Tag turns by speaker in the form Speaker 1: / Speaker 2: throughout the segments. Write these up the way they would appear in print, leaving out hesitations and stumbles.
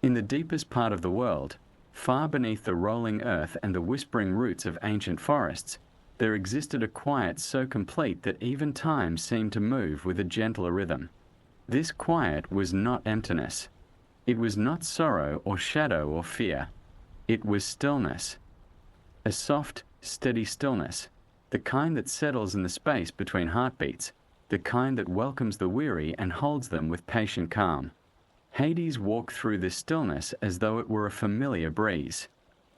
Speaker 1: In the deepest part of the world, far beneath the rolling earth and the whispering roots of ancient forests, there existed a quiet so complete that even time seemed to move with a gentler rhythm. This quiet was not emptiness. It was not sorrow or shadow or fear. It was stillness. A soft, steady stillness, the kind that settles in the space between heartbeats, the kind that welcomes the weary and holds them with patient calm. Hades walked through this stillness as though it were a familiar breeze.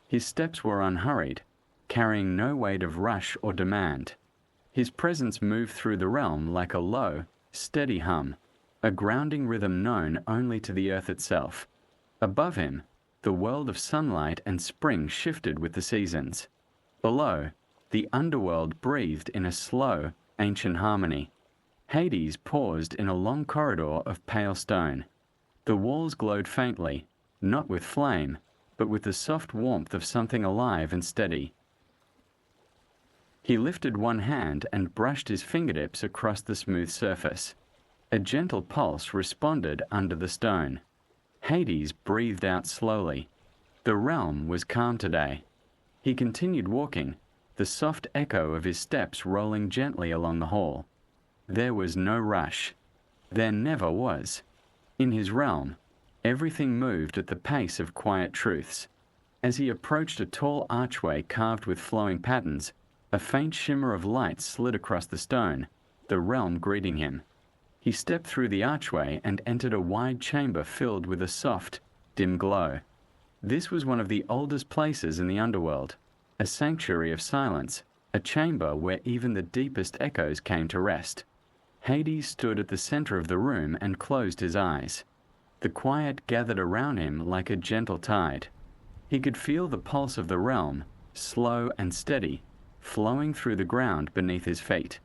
Speaker 1: His steps were unhurried, carrying no weight of rush or demand. His presence moved through the realm like a low, steady hum, a grounding rhythm known only to the earth itself. Above him, the world of sunlight and spring shifted with the seasons. Below, the underworld breathed in a slow, ancient harmony. Hades paused in a long corridor of pale stone. The walls glowed faintly, not with flame, but with the soft warmth of something alive and steady. He lifted one hand and brushed his fingertips across the smooth surface. A gentle pulse responded under the stone. Hades breathed out slowly. The realm was calm today. He continued walking, the soft echo of his steps rolling gently along the hall. There was no rush. There never was. In his realm, everything moved at the pace of quiet truths. As he approached a tall archway carved with flowing patterns, a faint shimmer of light slid across the stone, the realm greeting him. He stepped through the archway and entered a wide chamber filled with a soft, dim glow. This was one of the oldest places in the underworld, a sanctuary of silence, a chamber where even the deepest echoes came to rest. Hades stood at the center of the room and closed his eyes. The quiet gathered around him like a gentle tide. He could feel the pulse of the realm, slow and steady, flowing through the ground beneath his feet.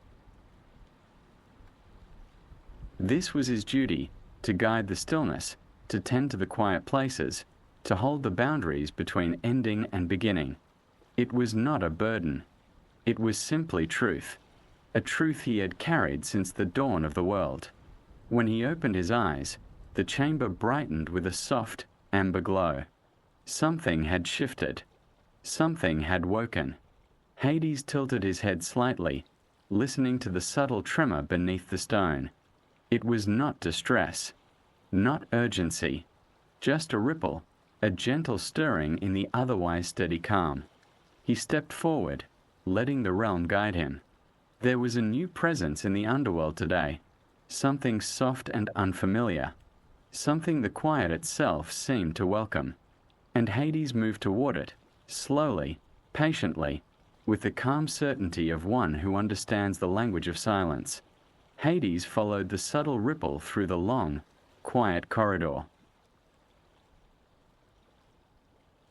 Speaker 1: This was his duty, to guide the stillness, to tend to the quiet places, to hold the boundaries between ending and beginning. It was not a burden. It was simply truth, a truth he had carried since the dawn of the world. When he opened his eyes, the chamber brightened with a soft, amber glow. Something had shifted. Something had woken. Hades tilted his head slightly, listening to the subtle tremor beneath the stone. It was not distress, not urgency, just a ripple, a gentle stirring in the otherwise steady calm. He stepped forward, letting the realm guide him. There was a new presence in the underworld today, something soft and unfamiliar, something the quiet itself seemed to welcome. And Hades moved toward it, slowly, patiently, with the calm certainty of one who understands the language of silence. Hades followed the subtle ripple through the long, quiet corridor.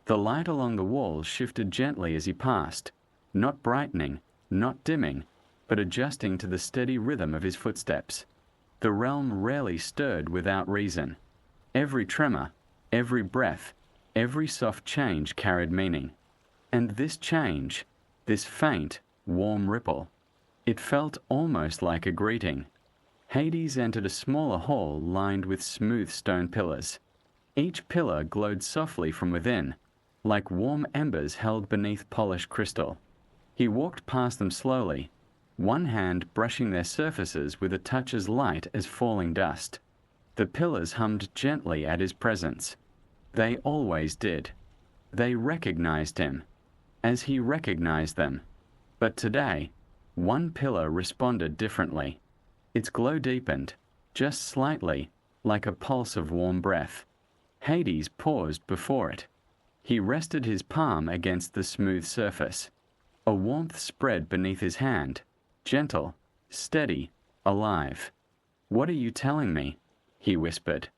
Speaker 1: The light along the walls shifted gently as he passed, not brightening, not dimming, but adjusting to the steady rhythm of his footsteps. The realm rarely stirred without reason. Every tremor, every breath, every soft change carried meaning. And this change, this faint, warm ripple, it felt almost like a greeting. Hades entered a smaller hall lined with smooth stone pillars. Each pillar glowed softly from within, like warm embers held beneath polished crystal. He walked past them slowly, one hand brushing their surfaces with a touch as light as falling dust. The pillars hummed gently at his presence. They always did. They recognized him, as he recognized them. But today, one pillar responded differently. Its glow deepened, just slightly, like a pulse of warm breath. Hades paused before it. He rested his palm against the smooth surface. A warmth spread beneath his hand, gentle, steady, alive. "What are you telling me?" he whispered.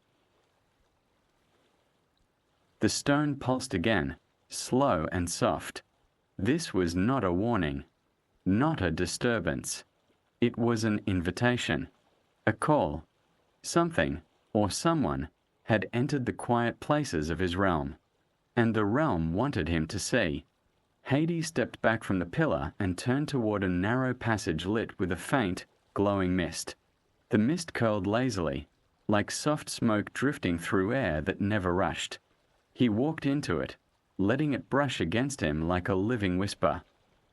Speaker 1: The stone pulsed again, slow and soft. This was not a warning, not a disturbance. It was an invitation, a call. Something, or someone, had entered the quiet places of his realm, and the realm wanted him to see. Hades stepped back from the pillar and turned toward a narrow passage lit with a faint, glowing mist. The mist curled lazily, like soft smoke drifting through air that never rushed. He walked into it, letting it brush against him like a living whisper.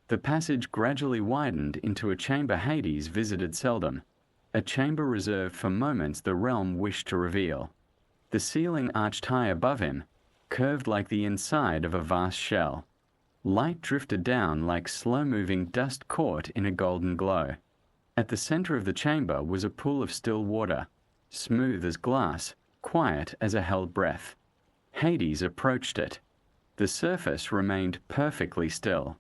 Speaker 1: The passage gradually widened into a chamber Hades visited seldom, a chamber reserved for moments the realm wished to reveal. The ceiling arched high above him, curved like the inside of a vast shell. Light drifted down like slow-moving dust caught in a golden glow. At the center of the chamber was a pool of still water, smooth as glass, quiet as a held breath. Hades approached it. The surface remained perfectly still.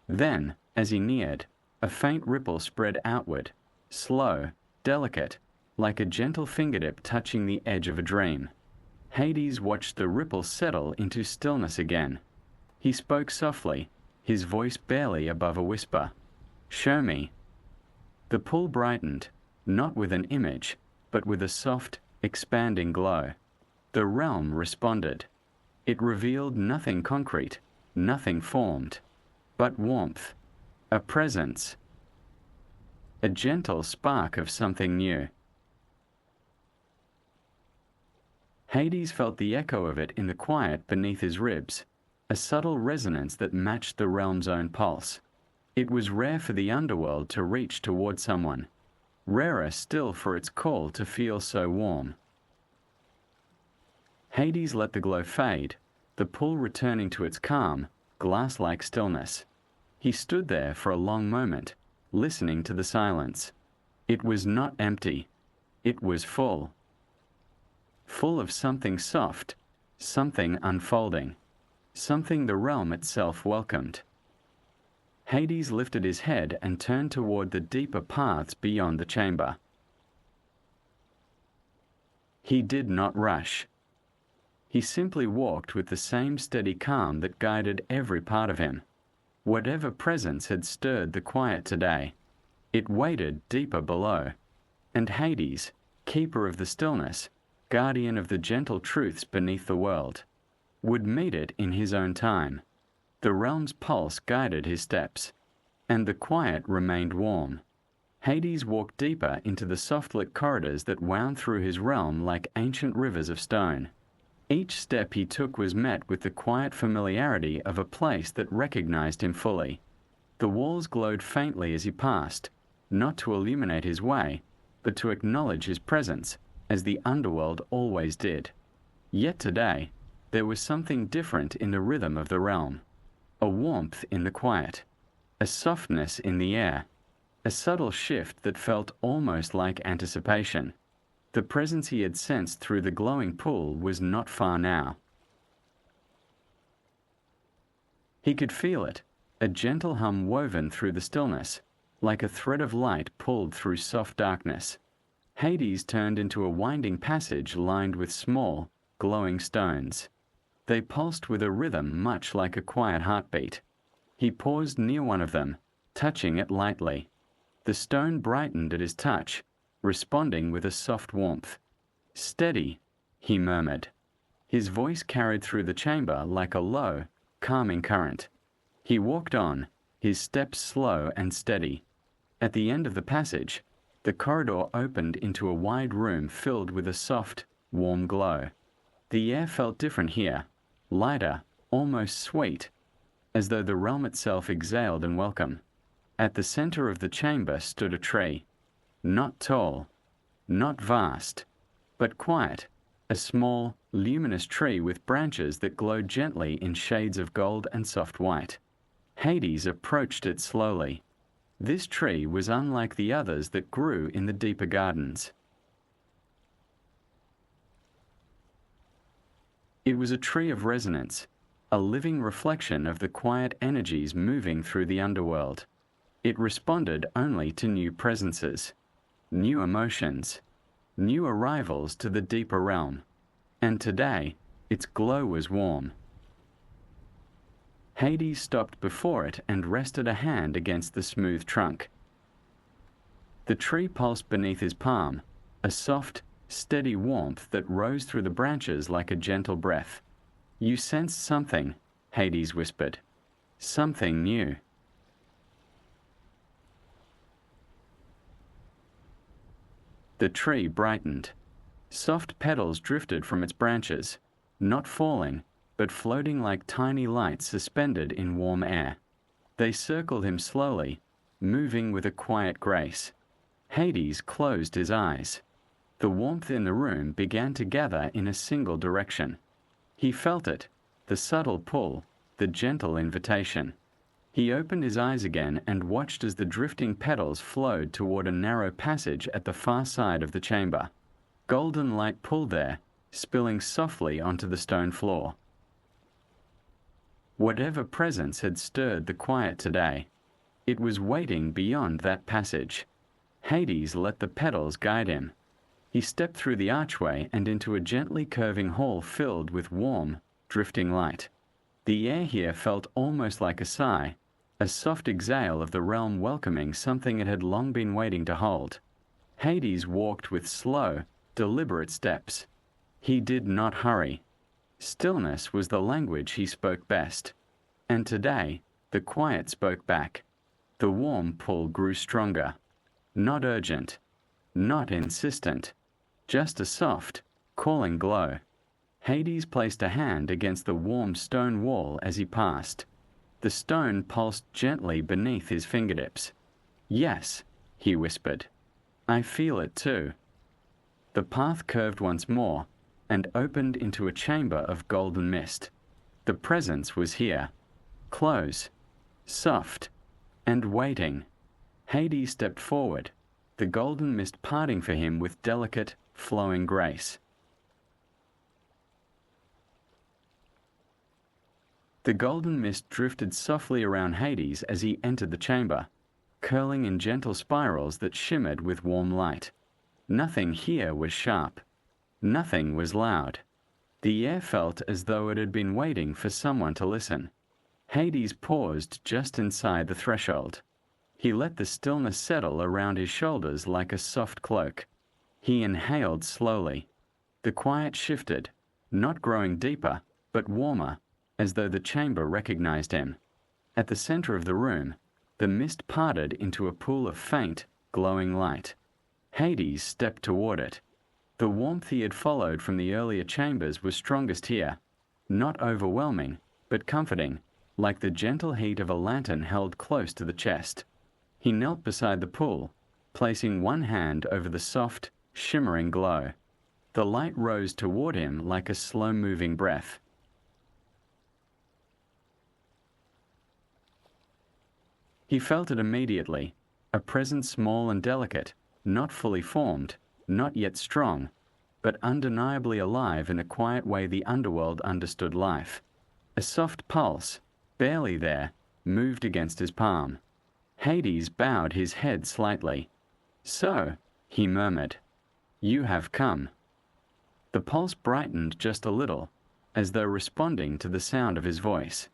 Speaker 1: Then, as he neared, a faint ripple spread outward, slow, delicate, like a gentle fingertip touching the edge of a dream. Hades watched the ripple settle into stillness again. He spoke softly, his voice barely above a whisper. "Show me." The pool brightened, not with an image, but with a soft, expanding glow. The realm responded. It revealed nothing concrete, nothing formed, but warmth, a presence, a gentle spark of something new. Hades felt the echo of it in the quiet beneath his ribs, a subtle resonance that matched the realm's own pulse. It was rare for the underworld to reach toward someone, rarer still for its call to feel so warm. Hades let the glow fade, the pool returning to its calm, glass-like stillness. He stood there for a long moment, listening to the silence. It was not empty. It was full. Full of something soft, something unfolding, something the realm itself welcomed. Hades lifted his head and turned toward the deeper paths beyond the chamber. He did not rush. He simply walked with the same steady calm that guided every part of him. Whatever presence had stirred the quiet today, it waited deeper below, and Hades, keeper of the stillness, guardian of the gentle truths beneath the world, would meet it in his own time. The realm's pulse guided his steps, and the quiet remained warm. Hades walked deeper into the soft-lit corridors that wound through his realm like ancient rivers of stone. Each step he took was met with the quiet familiarity of a place that recognized him fully. The walls glowed faintly as he passed, not to illuminate his way, but to acknowledge his presence, as the underworld always did. Yet today, there was something different in the rhythm of the realm. A warmth in the quiet, a softness in the air, a subtle shift that felt almost like anticipation. The presence he had sensed through the glowing pool was not far now. He could feel it, a gentle hum woven through the stillness, like a thread of light pulled through soft darkness. Hades turned into a winding passage lined with small, glowing stones. They pulsed with a rhythm much like a quiet heartbeat. He paused near one of them, touching it lightly. The stone brightened at his touch, responding with a soft warmth. "Steady," he murmured. His voice carried through the chamber like a low, calming current. He walked on, his steps slow and steady. At the end of the passage, the corridor opened into a wide room filled with a soft, warm glow. The air felt different here, lighter, almost sweet, as though the realm itself exhaled in welcome. At the center of the chamber stood a tree. Not tall, not vast, but quiet, a small, luminous tree with branches that glowed gently in shades of gold and soft white. Hades approached it slowly. This tree was unlike the others that grew in the deeper gardens. It was a tree of resonance, a living reflection of the quiet energies moving through the underworld. It responded only to new presences, new emotions, new arrivals to the deeper realm, and today its glow was warm. Hades stopped before it and rested a hand against the smooth trunk. The tree pulsed beneath his palm, a soft, steady warmth that rose through the branches like a gentle breath. "You sensed something," Hades whispered. something new. The tree brightened. Soft petals drifted from its branches, not falling, but floating like tiny lights suspended in warm air. They circled him slowly, moving with a quiet grace. Hades closed his eyes. The warmth in the room began to gather in a single direction. He felt it, the subtle pull, the gentle invitation. He opened his eyes again and watched as the drifting petals flowed toward a narrow passage at the far side of the chamber. Golden light pulled there, spilling softly onto the stone floor. Whatever presence had stirred the quiet today, it was waiting beyond that passage. Hades let the petals guide him. He stepped through the archway and into a gently curving hall filled with warm, drifting light. The air here felt almost like a sigh, a soft exhale of the realm welcoming something it had long been waiting to hold. Hades walked with slow, deliberate steps. He did not hurry. Stillness was the language he spoke best. And today, the quiet spoke back. The warm pull grew stronger. Not urgent, not insistent, just a soft, calling glow. Hades placed a hand against the warm stone wall as he passed. The stone pulsed gently beneath his fingertips. "Yes," he whispered. "I feel it too." The path curved once more and opened into a chamber of golden mist. The presence was here, close, soft, and waiting. Hades stepped forward, the golden mist parting for him with delicate, flowing grace. The golden mist drifted softly around Hades as he entered the chamber, curling in gentle spirals that shimmered with warm light. Nothing here was sharp. Nothing was loud. The air felt as though it had been waiting for someone to listen. Hades paused just inside the threshold. He let the stillness settle around his shoulders like a soft cloak. He inhaled slowly. The quiet shifted, not growing deeper, but warmer, as though the chamber recognized him. At the center of the room, the mist parted into a pool of faint, glowing light. Hades stepped toward it. The warmth he had followed from the earlier chambers was strongest here, not overwhelming, but comforting, like the gentle heat of a lantern held close to the chest. He knelt beside the pool, placing one hand over the soft, shimmering glow. The light rose toward him like a slow-moving breath. He felt it immediately, a presence small and delicate, not fully formed, not yet strong, but undeniably alive in a quiet way the underworld understood life. A soft pulse, barely there, moved against his palm. Hades bowed his head slightly. "So," he murmured, "you have come." The pulse brightened just a little, as though responding to the sound of his voice.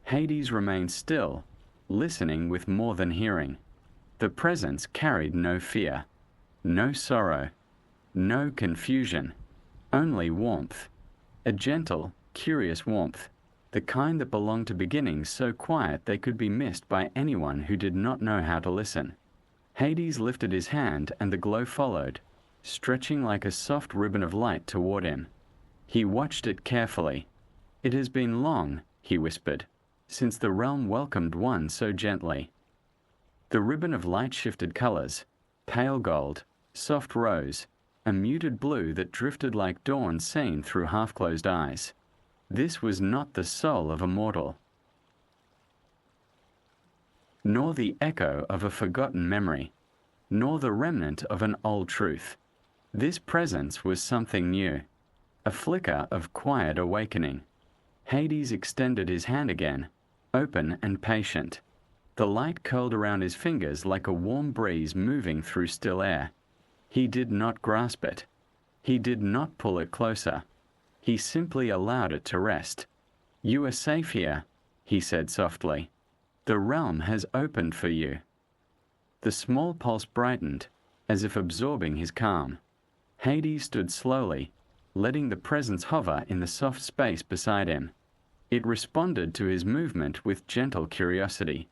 Speaker 1: Hades remained still, listening with more than hearing. The presence carried no fear, no sorrow, no confusion, only warmth. A gentle, curious warmth, the kind that belonged to beginnings so quiet they could be missed by anyone who did not know how to listen. Hades lifted his hand and the glow followed, stretching like a soft ribbon of light toward him. He watched it carefully. "It has been long," he whispered, "since the realm welcomed one so gently." The ribbon of light shifted colors, pale gold, soft rose, a muted blue that drifted like dawn seen through half-closed eyes. This was not the soul of a mortal, nor the echo of a forgotten memory, nor the remnant of an old truth. This presence was something new, a flicker of quiet awakening. Hades extended his hand again, open and patient. The light curled around his fingers like a warm breeze moving through still air. He did not grasp it. He did not pull it closer. He simply allowed it to rest. "You are safe here," he said softly. "The realm has opened for you." The small pulse brightened, as if absorbing his calm. Hades stood slowly, letting the presence hover in the soft space beside him. It responded to his movement with gentle curiosity.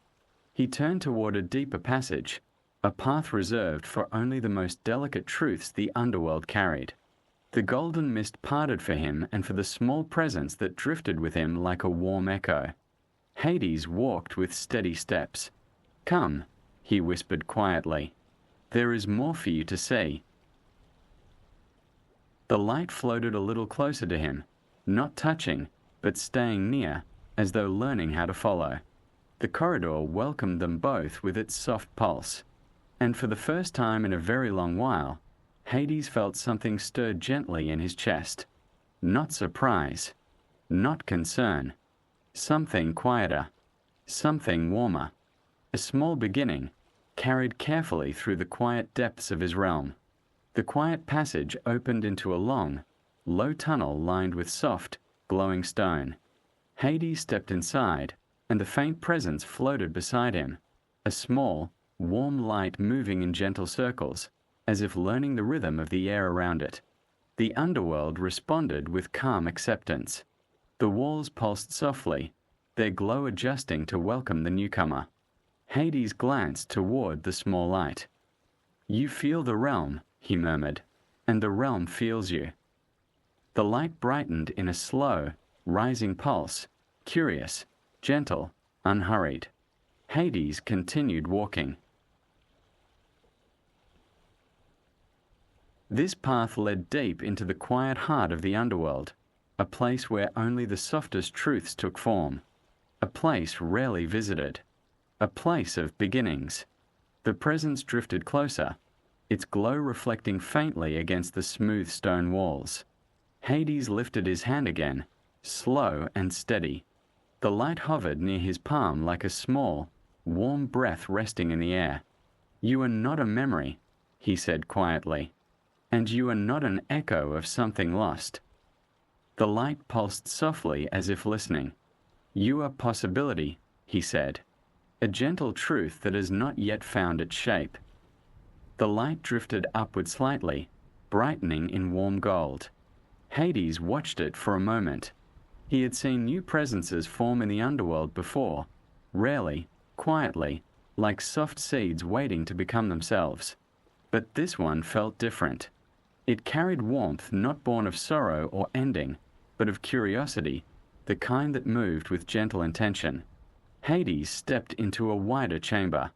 Speaker 1: He turned toward a deeper passage, a path reserved for only the most delicate truths the underworld carried. The golden mist parted for him and for the small presence that drifted with him like a warm echo. Hades walked with steady steps. "Come," he whispered quietly. "There is more for you to see." The light floated a little closer to him, not touching, but staying near, as though learning how to follow. The corridor welcomed them both with its soft pulse, and for the first time in a very long while, Hades felt something stir gently in his chest. Not surprise, not concern, something quieter, something warmer, a small beginning, carried carefully through the quiet depths of his realm. The quiet passage opened into a long, low tunnel lined with soft, glowing stone. Hades stepped inside, and the faint presence floated beside him, a small, warm light moving in gentle circles, as if learning the rhythm of the air around it. The underworld responded with calm acceptance. The walls pulsed softly, their glow adjusting to welcome the newcomer. Hades glanced toward the small light. "You feel the realm," he murmured, "and the realm feels you." The light brightened in a slow, rising pulse, curious, gentle, unhurried. Hades continued walking. This path led deep into the quiet heart of the underworld, a place where only the softest truths took form, a place rarely visited, a place of beginnings. The presence drifted closer, its glow reflecting faintly against the smooth stone walls. Hades lifted his hand again, slow and steady. The light hovered near his palm like a small, warm breath resting in the air. "You are not a memory," he said quietly, "and you are not an echo of something lost." The light pulsed softly as if listening. "You are possibility," he said, "a gentle truth that has not yet found its shape." The light drifted upward slightly, brightening in warm gold. Hades watched it for a moment. He had seen new presences form in the underworld before, rarely, quietly, like soft seeds waiting to become themselves. But this one felt different. It carried warmth not born of sorrow or ending, but of curiosity, the kind that moved with gentle intention. Hades stepped into a wider chamber.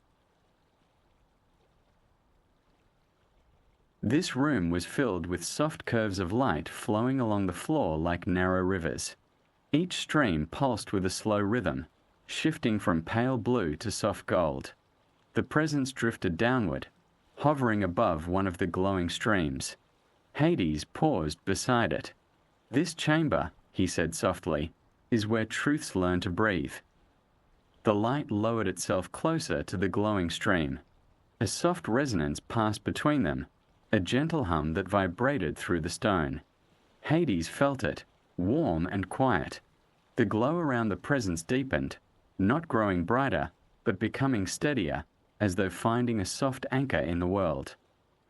Speaker 1: This room was filled with soft curves of light flowing along the floor like narrow rivers. Each stream pulsed with a slow rhythm, shifting from pale blue to soft gold. The presence drifted downward, hovering above one of the glowing streams. Hades paused beside it. "This chamber," he said softly, "is where truths learn to breathe." The light lowered itself closer to the glowing stream. A soft resonance passed between them, a gentle hum that vibrated through the stone. Hades felt it, warm and quiet. The glow around the presence deepened, not growing brighter, but becoming steadier, as though finding a soft anchor in the world.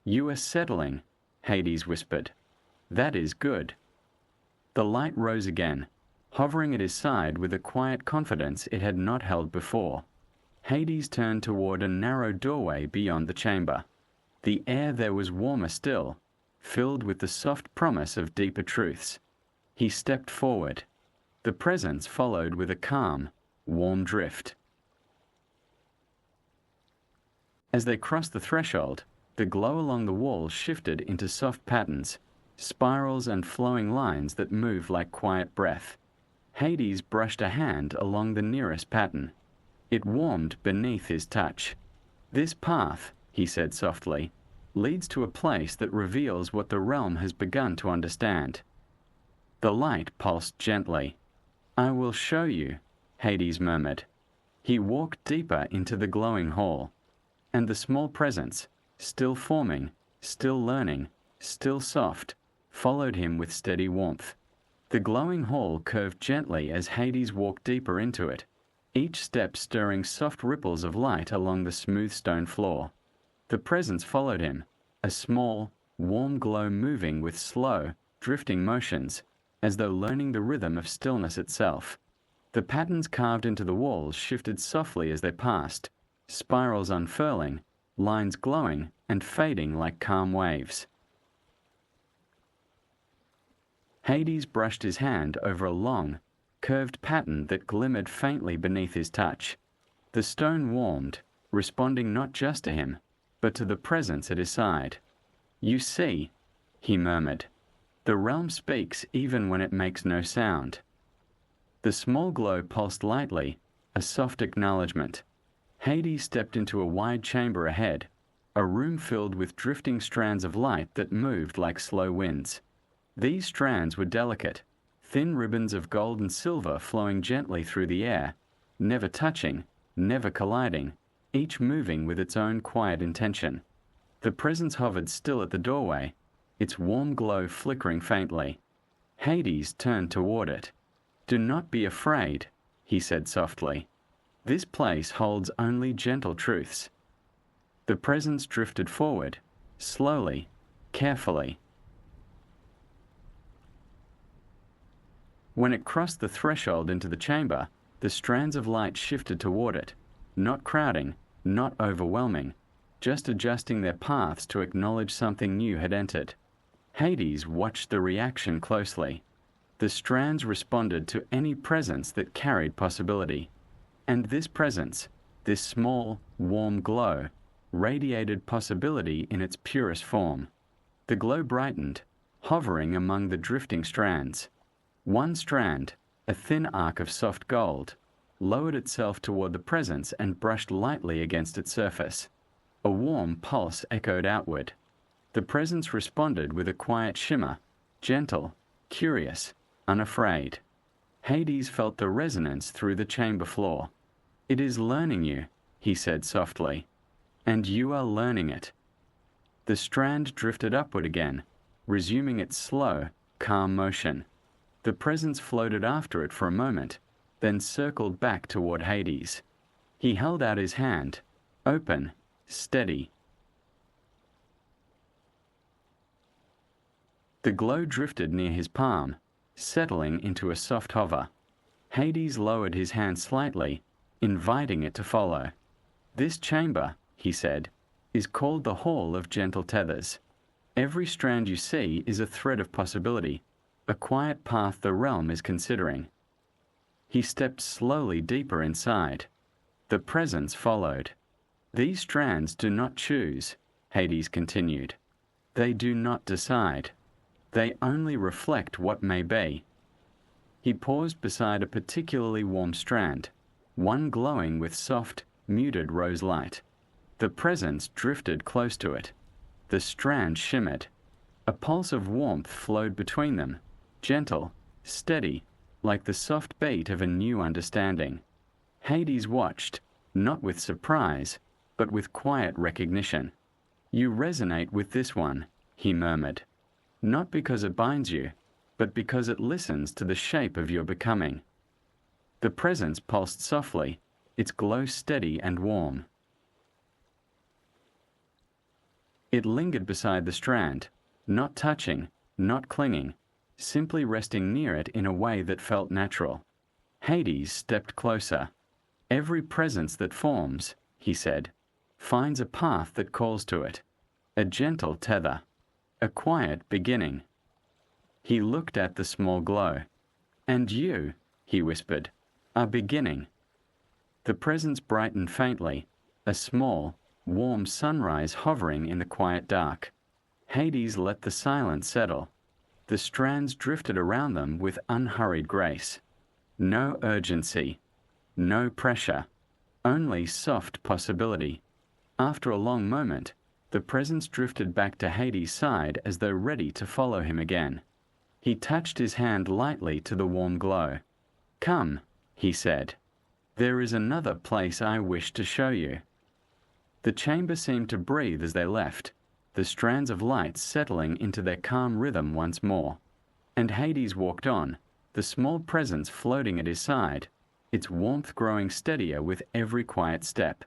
Speaker 1: "You are settling," Hades whispered. "That is good." The light rose again, hovering at his side with a quiet confidence it had not held before. Hades turned toward a narrow doorway beyond the chamber. The air there was warmer still, filled with the soft promise of deeper truths. He stepped forward. The presence followed with a calm, warm drift. As they crossed the threshold, the glow along the walls shifted into soft patterns, spirals and flowing lines that moved like quiet breath. Hades brushed a hand along the nearest pattern. It warmed beneath his touch. "This path," he said softly, "leads to a place that reveals what the realm has begun to understand." The light pulsed gently. "I will show you," Hades murmured. He walked deeper into the glowing hall, and the small presence, still forming, still learning, still soft, followed him with steady warmth. The glowing hall curved gently as Hades walked deeper into it, each step stirring soft ripples of light along the smooth stone floor. The presence followed him, a small, warm glow moving with slow, drifting motions, as though learning the rhythm of stillness itself. The patterns carved into the walls shifted softly as they passed, spirals unfurling, lines glowing and fading like calm waves. Hades brushed his hand over a long, curved pattern that glimmered faintly beneath his touch. The stone warmed, responding not just to him, but to the presence at his side. "You see," he murmured, "the realm speaks even when it makes no sound." The small glow pulsed lightly, a soft acknowledgement. Hades stepped into a wide chamber ahead, a room filled with drifting strands of light that moved like slow winds. These strands were delicate, thin ribbons of gold and silver flowing gently through the air, never touching, never colliding, each moving with its own quiet intention. The presence hovered still at the doorway, its warm glow flickering faintly. Hades turned toward it. "Do not be afraid," he said softly. "This place holds only gentle truths." The presence drifted forward, slowly, carefully. When it crossed the threshold into the chamber, the strands of light shifted toward it, not crowding, not overwhelming, just adjusting their paths to acknowledge something new had entered. Hades watched the reaction closely. The strands responded to any presence that carried possibility. And this presence, this small, warm glow, radiated possibility in its purest form. The glow brightened, hovering among the drifting strands. One strand, a thin arc of soft gold, lowered itself toward the presence and brushed lightly against its surface. A warm pulse echoed outward. The presence responded with a quiet shimmer, gentle, curious, unafraid. Hades felt the resonance through the chamber floor. "It is learning you," he said softly, "and you are learning it." The strand drifted upward again, resuming its slow, calm motion. The presence floated after it for a moment, then circled back toward Hades. He held out his hand, open, steady. The glow drifted near his palm, settling into a soft hover. Hades lowered his hand slightly, inviting it to follow. "This chamber," he said, "is called the Hall of Gentle Tethers. Every strand you see is a thread of possibility, a quiet path the realm is considering." He stepped slowly deeper inside. The presence followed. "These strands do not choose," Hades continued. "They do not decide. They only reflect what may be." He paused beside a particularly warm strand, one glowing with soft, muted rose light. The presence drifted close to it. The strand shimmered. A pulse of warmth flowed between them, gentle, steady, like the soft beat of a new understanding. Hades watched, not with surprise, but with quiet recognition. "You resonate with this one," he murmured, "not because it binds you, but because it listens to the shape of your becoming." The presence pulsed softly, its glow steady and warm. It lingered beside the strand, not touching, not clinging, simply resting near it in a way that felt natural. Hades stepped closer. "Every presence that forms," he said, "finds a path that calls to it, a gentle tether, a quiet beginning." He looked at the small glow. "And you," he whispered, "are beginning." The presence brightened faintly, a small, warm sunrise hovering in the quiet dark. Hades let the silence settle. The strands drifted around them with unhurried grace. No urgency, no pressure, only soft possibility. After a long moment, the presence drifted back to Hades' side as though ready to follow him again. He touched his hand lightly to the warm glow. "Come," he said. "There is another place I wish to show you." The chamber seemed to breathe as they left, the strands of light settling into their calm rhythm once more. And Hades walked on, the small presence floating at his side, its warmth growing steadier with every quiet step.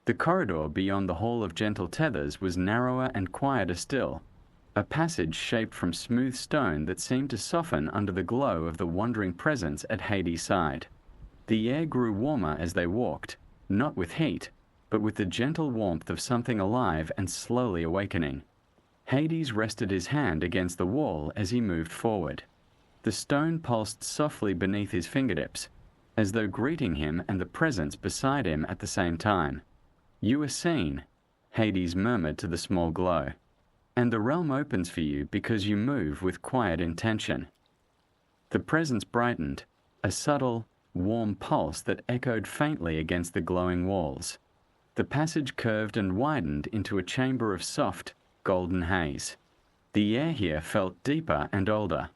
Speaker 1: The corridor beyond the Hall of Gentle Tethers was narrower and quieter still. a passage shaped from smooth stone that seemed to soften under the glow of the wandering presence at Hades' side. The air grew warmer as they walked, not with heat, but with the gentle warmth of something alive and slowly awakening. Hades rested his hand against the wall as he moved forward. The stone pulsed softly beneath his fingertips, as though greeting him and the presence beside him at the same time. "You are seen," Hades murmured to the small glow, "and the realm opens for you because you move with quiet intention." The presence brightened, a subtle, warm pulse that echoed faintly against the glowing walls. The passage curved and widened into a chamber of soft, golden haze. The air here felt deeper and older.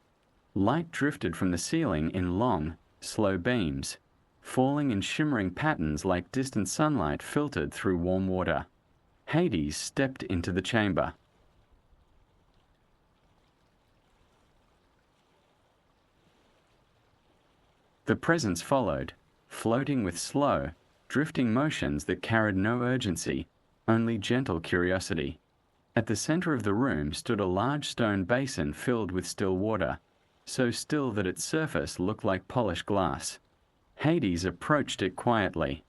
Speaker 1: Light drifted from the ceiling in long, slow beams, falling in shimmering patterns like distant sunlight filtered through warm water. Hades stepped into the chamber. The presence followed, floating with slow, drifting motions that carried no urgency, only gentle curiosity. At the center of the room stood a large stone basin filled with still water, so still that its surface looked like polished glass. Hades approached it quietly.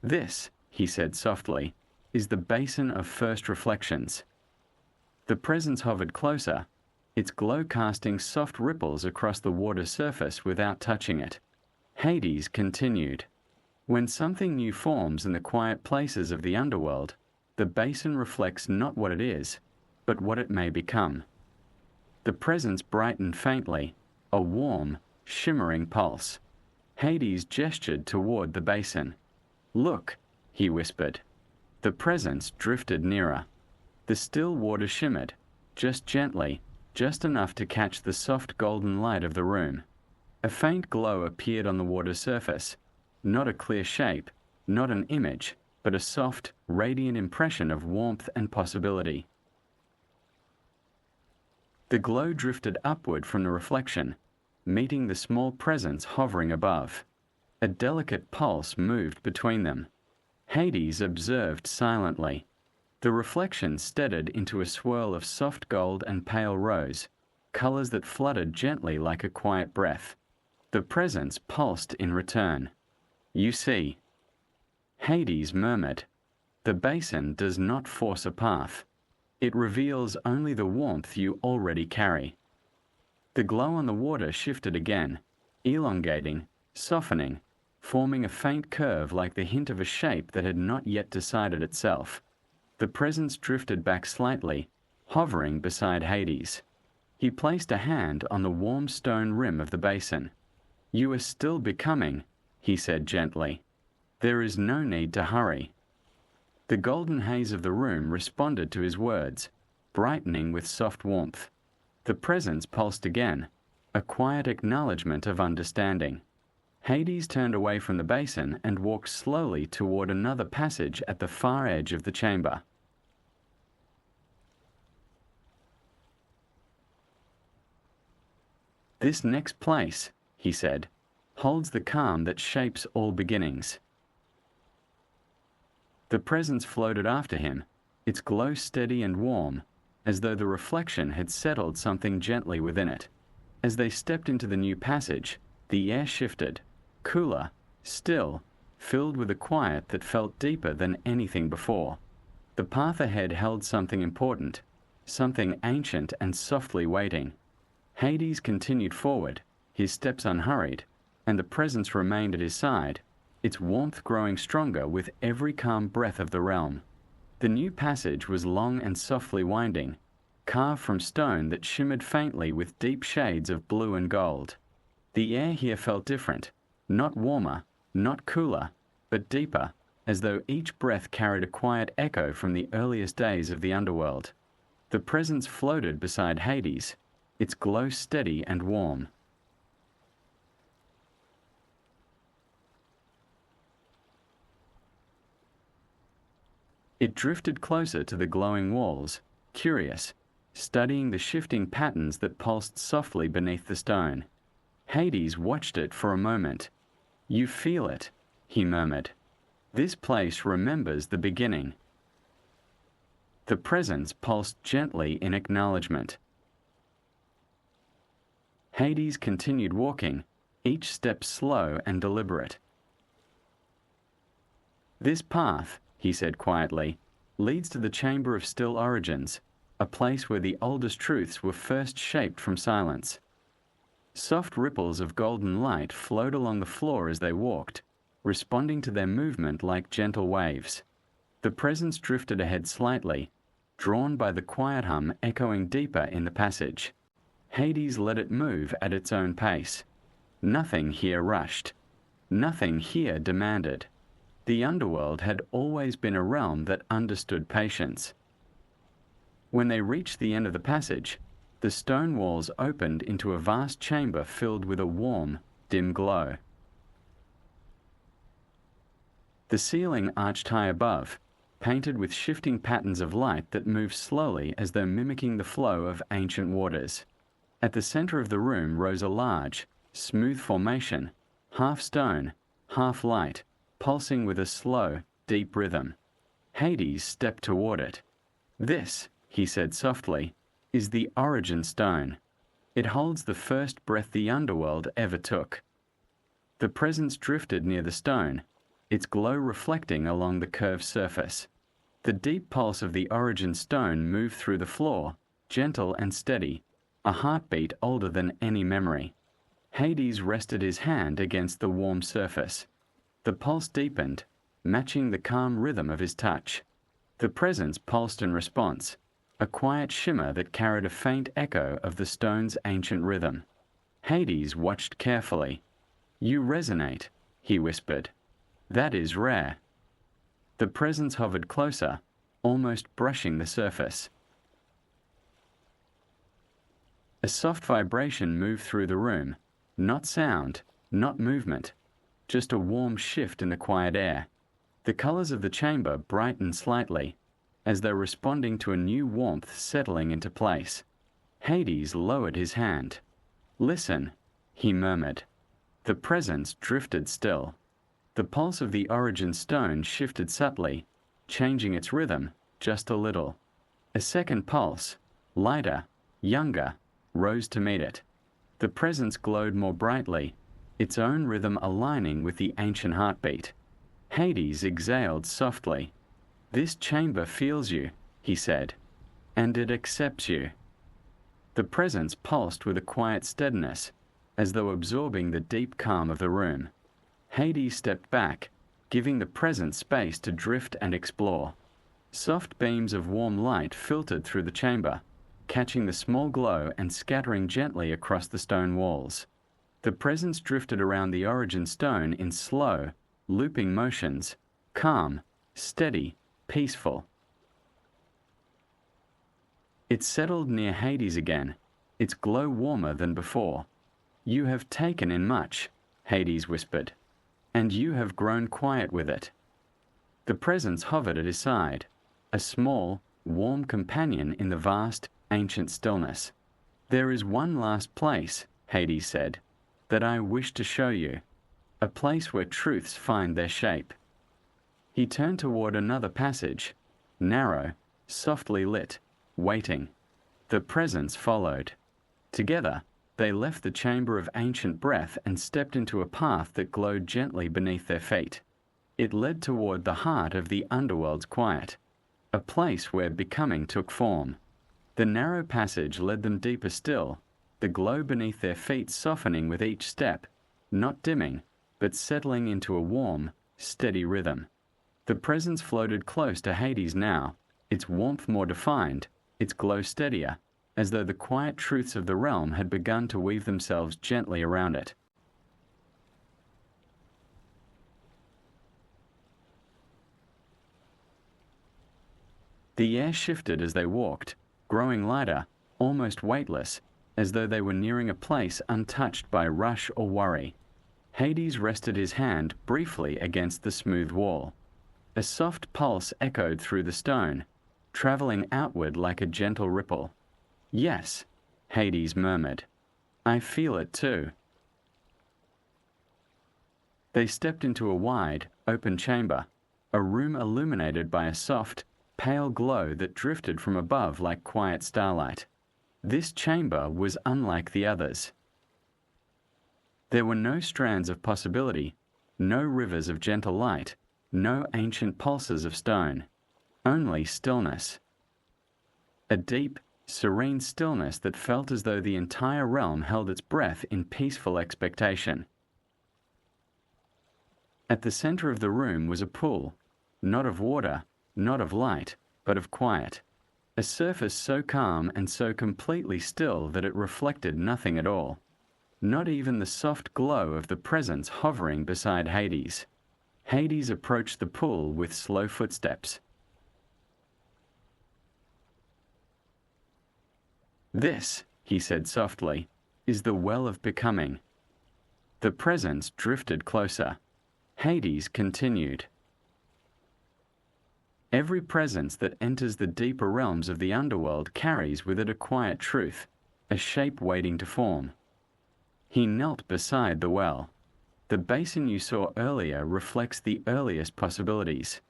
Speaker 1: "This," he said softly, "is the basin of first reflections." The presence hovered closer, its glow casting soft ripples across the water's surface without touching it. Hades continued. "When something new forms in the quiet places of the underworld, the basin reflects not what it is, but what it may become." The presence brightened faintly, a warm, shimmering pulse. Hades gestured toward the basin. "Look," he whispered. The presence drifted nearer. The still water shimmered, just gently, just enough to catch the soft golden light of the room. A faint glow appeared on the water's surface, not a clear shape, not an image, but a soft, radiant impression of warmth and possibility. The glow drifted upward from the reflection, meeting the small presence hovering above. A delicate pulse moved between them. Hades observed silently. The reflection steadied into a swirl of soft gold and pale rose, colors that fluttered gently like a quiet breath. The presence pulsed in return. "You see." Hades murmured, "The basin does not force a path. It reveals only the warmth you already carry." The glow on the water shifted again, elongating, softening, forming a faint curve like the hint of a shape that had not yet decided itself. The presence drifted back slightly, hovering beside Hades. He placed a hand on the warm stone rim of the basin. "You are still becoming," he said gently. "There is no need to hurry." The golden haze of the room responded to his words, brightening with soft warmth. The presence pulsed again, a quiet acknowledgement of understanding. Hades turned away from the basin and walked slowly toward another passage at the far edge of the chamber. "This next place," he said, "holds the calm that shapes all beginnings." The presence floated after him, its glow steady and warm, as though the reflection had settled something gently within it. As they stepped into the new passage, the air shifted, cooler, still, filled with a quiet that felt deeper than anything before. The path ahead held something important, something ancient and softly waiting. Hades continued forward, his steps unhurried, and the presence remained at his side, its warmth growing stronger with every calm breath of the realm. The new passage was long and softly winding, carved from stone that shimmered faintly with deep shades of blue and gold. The air here felt different, not warmer, not cooler, but deeper, as though each breath carried a quiet echo from the earliest days of the underworld. The presence floated beside Hades, its glow steady and warm. It drifted closer to the glowing walls, curious, studying the shifting patterns that pulsed softly beneath the stone. Hades watched it for a moment. "You feel it," he murmured. "This place remembers the beginning." The presence pulsed gently in acknowledgement. Hades continued walking, each step slow and deliberate. "This path," he said quietly, "leads to the chamber of still origins, a place where the oldest truths were first shaped from silence." Soft ripples of golden light flowed along the floor as they walked, responding to their movement like gentle waves. The presence drifted ahead slightly, drawn by the quiet hum echoing deeper in the passage. Hades let it move at its own pace. Nothing here rushed. Nothing here demanded. The underworld had always been a realm that understood patience. When they reached the end of the passage, the stone walls opened into a vast chamber filled with a warm, dim glow. The ceiling arched high above, painted with shifting patterns of light that moved slowly as though mimicking the flow of ancient waters. At the center of the room rose a large, smooth formation, half stone, half light, pulsing with a slow, deep rhythm. Hades stepped toward it. "This," he said softly, "is the origin stone. It holds the first breath the underworld ever took." The presence drifted near the stone, its glow reflecting along the curved surface. The deep pulse of the origin stone moved through the floor, gentle and steady, a heartbeat older than any memory. Hades rested his hand against the warm surface. The pulse deepened, matching the calm rhythm of his touch. The presence pulsed in response, a quiet shimmer that carried a faint echo of the stone's ancient rhythm. Hades watched carefully. "You resonate," he whispered. "That is rare." The presence hovered closer, almost brushing the surface. A soft vibration moved through the room, not sound, not movement, just a warm shift in the quiet air. The colors of the chamber brightened slightly, as though responding to a new warmth settling into place. Hades lowered his hand. "Listen," he murmured. The presence drifted still. The pulse of the origin stone shifted subtly, changing its rhythm just a little. A second pulse, lighter, younger, rose to meet it. The presence glowed more brightly, its own rhythm aligning with the ancient heartbeat. Hades exhaled softly. "This chamber feels you," he said, "and it accepts you." The presence pulsed with a quiet steadiness, as though absorbing the deep calm of the room. Hades stepped back, giving the presence space to drift and explore. Soft beams of warm light filtered through the chamber, catching the small glow and scattering gently across the stone walls. The presence drifted around the origin stone in slow, looping motions, calm, steady, peaceful. It settled near Hades again, its glow warmer than before. "You have taken in much," Hades whispered, "and you have grown quiet with it." The presence hovered at his side, a small, warm companion in the vast, ancient stillness. "There is one last place," Hades said, "that I wish to show you, a place where truths find their shape." He turned toward another passage, narrow, softly lit, waiting. The presence followed. Together, they left the chamber of ancient breath and stepped into a path that glowed gently beneath their feet. It led toward the heart of the underworld's quiet, a place where becoming took form. The narrow passage led them deeper still, the glow beneath their feet softening with each step, not dimming, but settling into a warm, steady rhythm. The presence floated close to Hades now, its warmth more defined, its glow steadier, as though the quiet truths of the realm had begun to weave themselves gently around it. The air shifted as they walked, growing lighter, almost weightless, as though they were nearing a place untouched by rush or worry. Hades rested his hand briefly against the smooth wall. A soft pulse echoed through the stone, traveling outward like a gentle ripple. "Yes," Hades murmured. "I feel it too." They stepped into a wide, open chamber, a room illuminated by a soft, pale glow that drifted from above like quiet starlight. This chamber was unlike the others. There were no strands of possibility, no rivers of gentle light, no ancient pulses of stone, only stillness. A deep, serene stillness that felt as though the entire realm held its breath in peaceful expectation. At the center of the room was a pool, not of water, not of light, but of quiet. A surface so calm and so completely still that it reflected nothing at all. Not even the soft glow of the presence hovering beside Hades. Hades approached the pool with slow footsteps. "This," he said softly, "is the well of becoming." The presence drifted closer. Hades continued. Every presence that enters the deeper realms of the underworld carries with it a quiet truth, a shape waiting to form. He knelt beside the well. The basin you saw earlier reflects the earliest possibilities.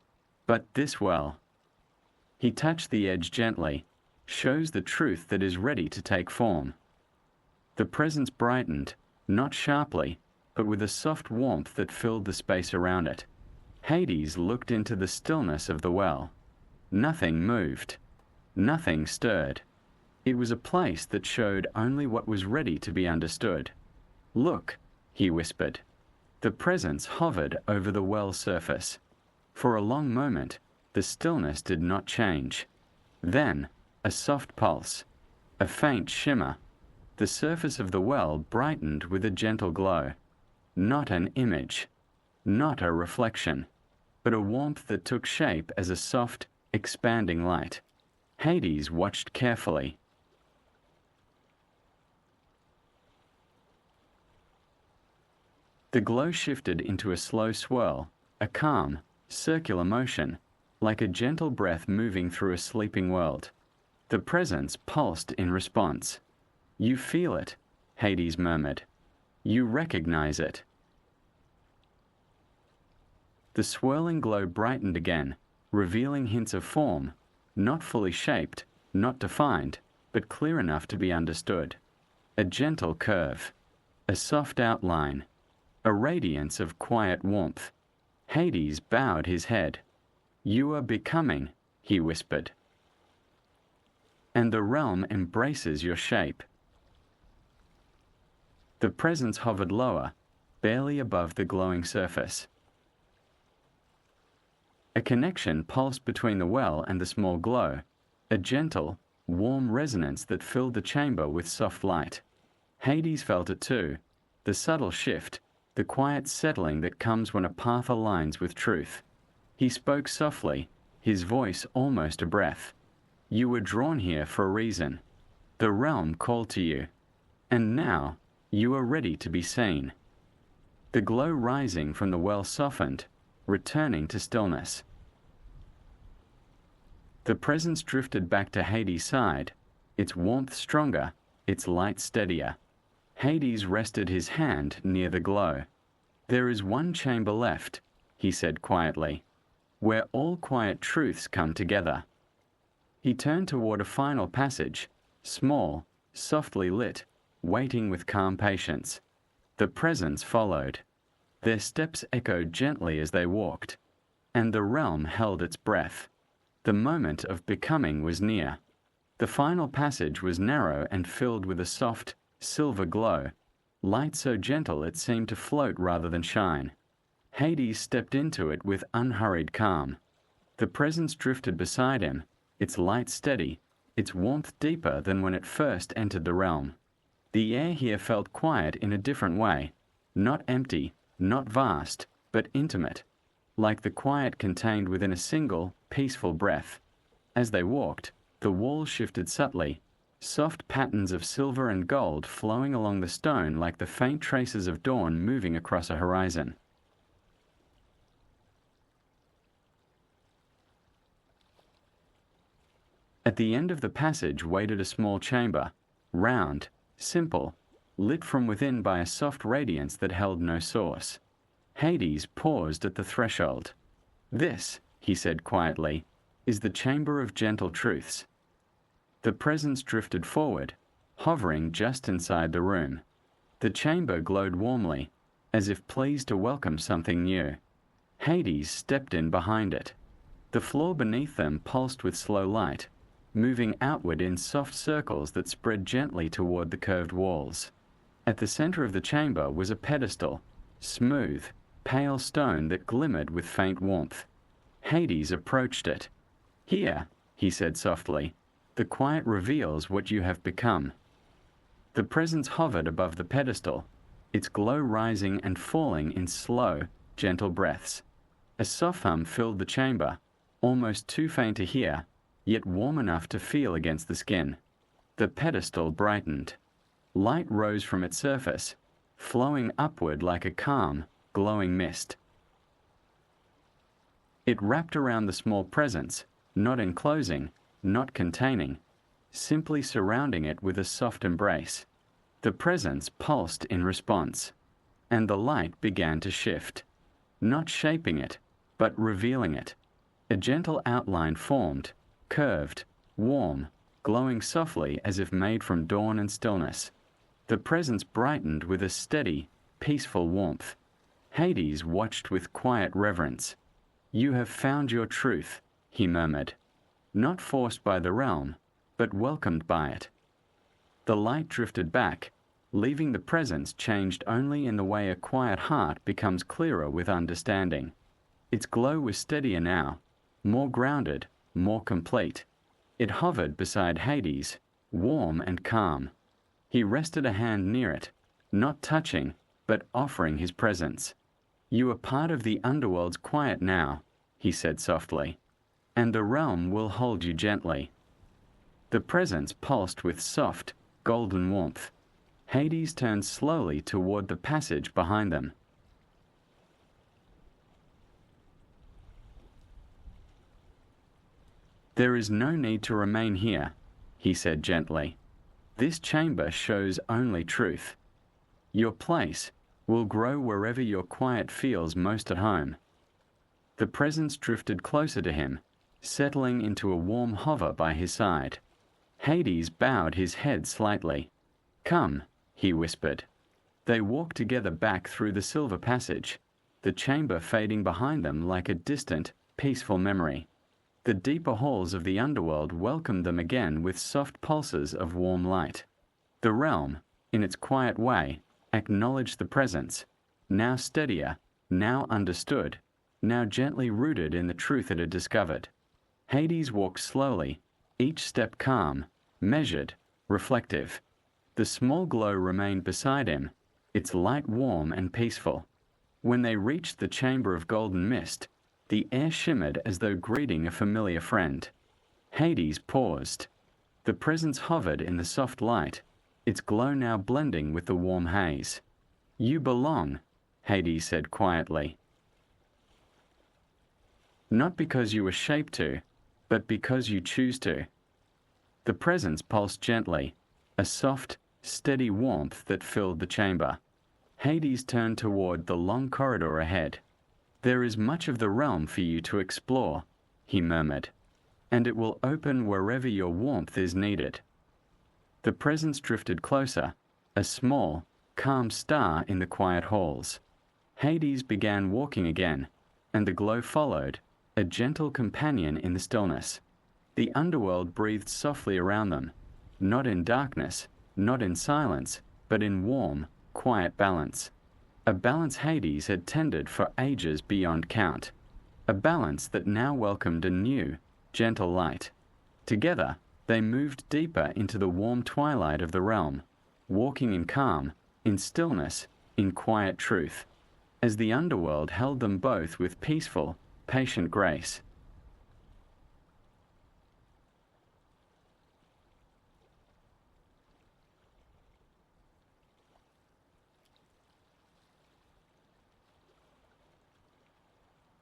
Speaker 1: But this well, he touched the edge gently, shows the truth that is ready to take form. The presence brightened, not sharply, but with a soft warmth that filled the space around it. Hades looked into the stillness of the well. Nothing moved. Nothing stirred. It was a place that showed only what was ready to be understood. "Look," he whispered. The presence hovered over the well surface. For a long moment, the stillness did not change. Then, a soft pulse, a faint shimmer. The surface of the well brightened with a gentle glow. Not an image, not a reflection, but a warmth that took shape as a soft, expanding light. Hades watched carefully. The glow shifted into a slow swirl, a calm, circular motion, like a gentle breath moving through a sleeping world. The presence pulsed in response. "You feel it," Hades murmured. "You recognize it." The swirling glow brightened again, revealing hints of form, not fully shaped, not defined, but clear enough to be understood. A gentle curve, a soft outline, a radiance of quiet warmth. Hades bowed his head. "You are becoming," he whispered. "And the realm embraces your shape." The presence hovered lower, barely above the glowing surface. A connection pulsed between the well and the small glow, a gentle, warm resonance that filled the chamber with soft light. Hades felt it too, the subtle shift, the quiet settling that comes when a path aligns with truth. He spoke softly, his voice almost a breath. "You were drawn here for a reason. The realm called to you. And now, you are ready to be seen." The glow rising from the well softened, returning to stillness. The presence drifted back to Hades' side, its warmth stronger, its light steadier. Hades rested his hand near the glow. "There is one chamber left," he said quietly, "where all quiet truths come together." He turned toward a final passage, small, softly lit, waiting with calm patience. The presence followed. Their steps echoed gently as they walked, and the realm held its breath. The moment of becoming was near. The final passage was narrow and filled with a soft, silver glow, light so gentle it seemed to float rather than shine. Hades stepped into it with unhurried calm. The presence drifted beside him, its light steady, its warmth deeper than when it first entered the realm. The air here felt quiet in a different way, not empty, not vast, but intimate, like the quiet contained within a single, peaceful breath. As they walked, the walls shifted subtly, soft patterns of silver and gold flowing along the stone like the faint traces of dawn moving across a horizon. At the end of the passage waited a small chamber, round, simple, lit from within by a soft radiance that held no source. Hades paused at the threshold. "This," he said quietly, is the chamber of gentle truths. The presence drifted forward, hovering just inside the room. The chamber glowed warmly, as if pleased to welcome something new. Hades stepped in behind it. The floor beneath them pulsed with slow light, moving outward in soft circles that spread gently toward the curved walls. At the center of the chamber was a pedestal, smooth, pale stone that glimmered with faint warmth. Hades approached it. "Here," he said softly, "the quiet reveals what you have become." The presence hovered above the pedestal, its glow rising and falling in slow, gentle breaths. A soft hum filled the chamber, almost too faint to hear, yet warm enough to feel against the skin. The pedestal brightened. Light rose from its surface, flowing upward like a calm, glowing mist. It wrapped around the small presence, not enclosing, not containing, simply surrounding it with a soft embrace. The presence pulsed in response, and the light began to shift, not shaping it, but revealing it. A gentle outline formed, curved, warm, glowing softly as if made from dawn and stillness. The presence brightened with a steady, peaceful warmth. Hades watched with quiet reverence. "You have found your truth," he murmured, not forced by the realm, but welcomed by it. The light drifted back, leaving the presence changed only in the way a quiet heart becomes clearer with understanding. Its glow was steadier now, more grounded, more complete. It hovered beside Hades, warm and calm. He rested a hand near it, not touching, but offering his presence. "You are part of the underworld's quiet now," he said softly, "and the realm will hold you gently." The presence pulsed with soft, golden warmth. Hades turned slowly toward the passage behind them. "There is no need to remain here," he said gently. "This chamber shows only truth. Your place will grow wherever your quiet feels most at home." The presence drifted closer to him, settling into a warm hover by his side. Hades bowed his head slightly. "Come," he whispered. They walked together back through the silver passage, the chamber fading behind them like a distant, peaceful memory. The deeper halls of the underworld welcomed them again with soft pulses of warm light. The realm, in its quiet way, acknowledged the presence, now steadier, now understood, now gently rooted in the truth it had discovered. Hades walked slowly, each step calm, measured, reflective. The small glow remained beside him, its light warm and peaceful. When they reached the chamber of golden mist, the air shimmered as though greeting a familiar friend. Hades paused. The presence hovered in the soft light, its glow now blending with the warm haze. "You belong," Hades said quietly. "Not because you were shaped to, but because you choose to." The presence pulsed gently, a soft, steady warmth that filled the chamber. Hades turned toward the long corridor ahead. "There is much of the realm for you to explore," he murmured, "and it will open wherever your warmth is needed." The presence drifted closer, a small, calm star in the quiet halls. Hades began walking again, and the glow followed, a gentle companion in the stillness. The underworld breathed softly around them, not in darkness, not in silence, but in warm, quiet balance. A balance Hades had tended for ages beyond count. A balance that now welcomed a new, gentle light. Together, they moved deeper into the warm twilight of the realm, walking in calm, in stillness, in quiet truth, as the underworld held them both with peaceful, patient grace.